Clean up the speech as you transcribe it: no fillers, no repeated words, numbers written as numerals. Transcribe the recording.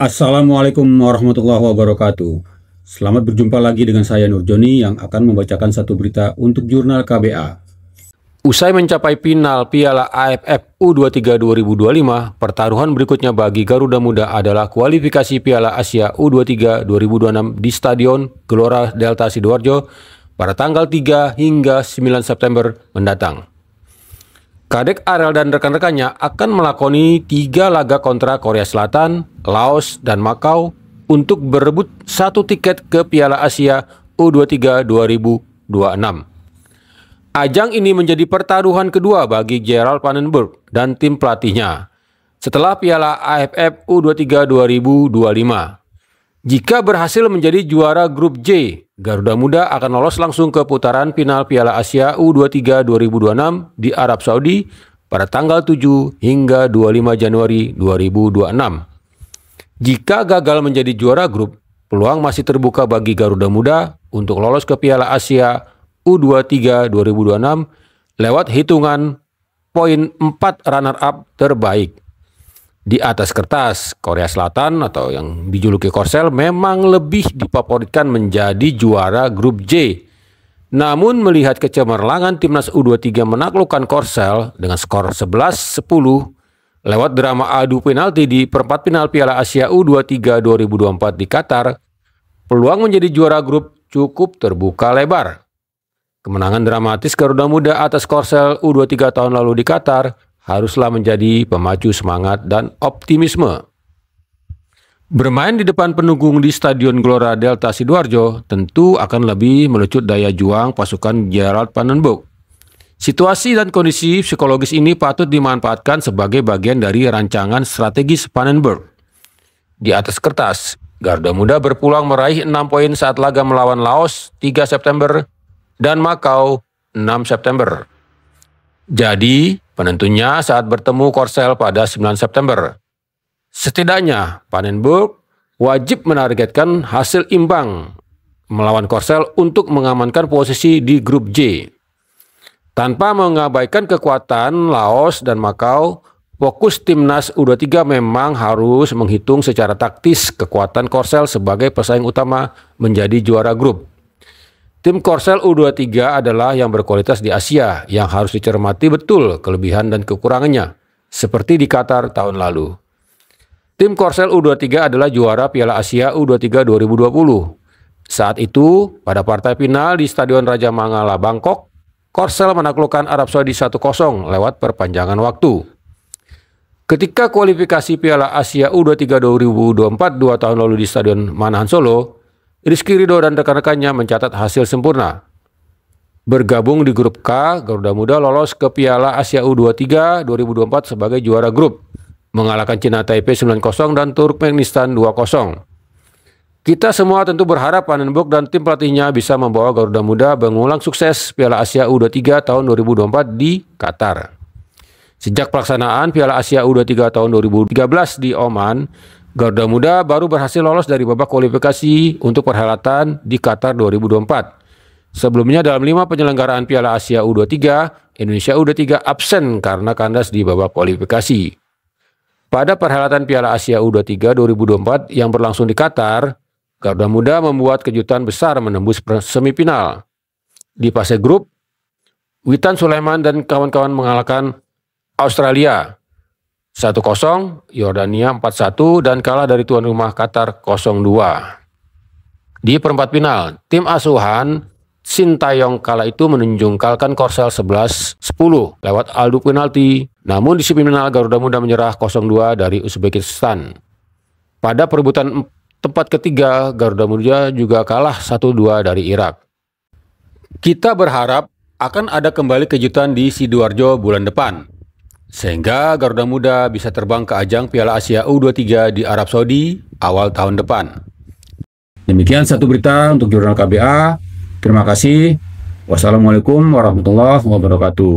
Assalamualaikum warahmatullahi wabarakatuh. Selamat berjumpa lagi dengan saya Nur Joni yang akan membacakan satu berita untuk jurnal KBA. Usai mencapai final Piala AFF U23 2025, pertaruhan berikutnya bagi Garuda Muda adalah kualifikasi Piala Asia U23 2026 di Stadion Gelora Delta Sidoarjo pada tanggal 3 hingga 9 September mendatang. Kadek Arel dan rekan-rekannya akan melakoni 3 laga kontra Korea Selatan, Laos, dan Makau untuk berebut satu tiket ke Piala Asia U23 2026. Ajang ini menjadi pertaruhan kedua bagi Gerald Vandenberg dan tim pelatihnya setelah Piala AFF U23 2025. Jika berhasil menjadi juara grup J, Garuda Muda akan lolos langsung ke putaran final Piala Asia U23 2026 di Arab Saudi pada tanggal 7 hingga 25 Januari 2026. Jika gagal menjadi juara grup, peluang masih terbuka bagi Garuda Muda untuk lolos ke Piala Asia U23 2026 lewat hitungan poin 4 runner-up terbaik. Di atas kertas, Korea Selatan atau yang dijuluki Korsel memang lebih difavoritkan menjadi juara grup J. Namun melihat kecemerlangan timnas U23 menaklukkan Korsel dengan skor 11-10 lewat drama adu penalti di perempat final Piala Asia U23 2024 di Qatar, peluang menjadi juara grup cukup terbuka lebar. Kemenangan dramatis Garuda Muda atas Korsel U23 tahun lalu di Qatar haruslah menjadi pemacu semangat dan optimisme. Bermain di depan pendukung di Stadion Gelora Delta Sidoarjo tentu akan lebih melecut daya juang pasukan Gerald Vandenberg. Situasi dan kondisi psikologis ini patut dimanfaatkan sebagai bagian dari rancangan strategis Vandenberg. Di atas kertas, Garuda Muda berpeluang meraih 6 poin saat laga melawan Laos 3 September dan Makau 6 September. Jadi, penentunya saat bertemu Korsel pada 9 September. Setidaknya, Vandenberg wajib menargetkan hasil imbang melawan Korsel untuk mengamankan posisi di grup J. Tanpa mengabaikan kekuatan Laos dan Makau, fokus timnas U23 memang harus menghitung secara taktis kekuatan Korsel sebagai pesaing utama menjadi juara grup. Tim Korsel U23 adalah yang berkualitas di Asia yang harus dicermati betul kelebihan dan kekurangannya, seperti di Qatar tahun lalu. Tim Korsel U23 adalah juara Piala Asia U23 2020. Saat itu, pada partai final di Stadion Raja Mangala, Bangkok, Korsel menaklukkan Arab Saudi 1-0 lewat perpanjangan waktu. Ketika kualifikasi Piala Asia U23 2024 2 tahun lalu di Stadion Manahan Solo, Rizky Ridho dan rekan-rekannya mencatat hasil sempurna. Bergabung di grup K, Garuda Muda lolos ke Piala Asia U23 2024 sebagai juara grup, mengalahkan Cina Taipei 9-0 dan Turkmenistan 2-0. Kita semua tentu berharap Vandenberg dan tim pelatihnya bisa membawa Garuda Muda mengulang sukses Piala Asia U23 tahun 2024 di Qatar. Sejak pelaksanaan Piala Asia U23 tahun 2013 di Oman, Garuda Muda baru berhasil lolos dari babak kualifikasi untuk perhelatan di Qatar 2024. Sebelumnya dalam 5 penyelenggaraan Piala Asia U23, Indonesia U23 absen karena kandas di babak kualifikasi. Pada perhelatan Piala Asia U23 2024 yang berlangsung di Qatar, Garuda Muda membuat kejutan besar menembus semifinal. Di fase grup, Witan Sulaiman dan kawan-kawan mengalahkan Australia 1-0, Yordania 4-1, dan kalah dari tuan rumah Qatar 0-2. Di perempat final, tim asuhan Sintayong kala itu menunjukkan Korsel 11-10 lewat adu penalti. Namun di semifinal Garuda Muda menyerah 0-2 dari Uzbekistan. Pada perebutan tempat ketiga, Garuda Muda juga kalah 1-2 dari Irak. Kita berharap akan ada kembali kejutan di Sidoarjo bulan depan, sehingga Garuda Muda bisa terbang ke ajang Piala Asia U23 di Arab Saudi awal tahun depan. Demikian satu berita untuk jurnal KBA. Terima kasih. Wassalamualaikum warahmatullahi wabarakatuh.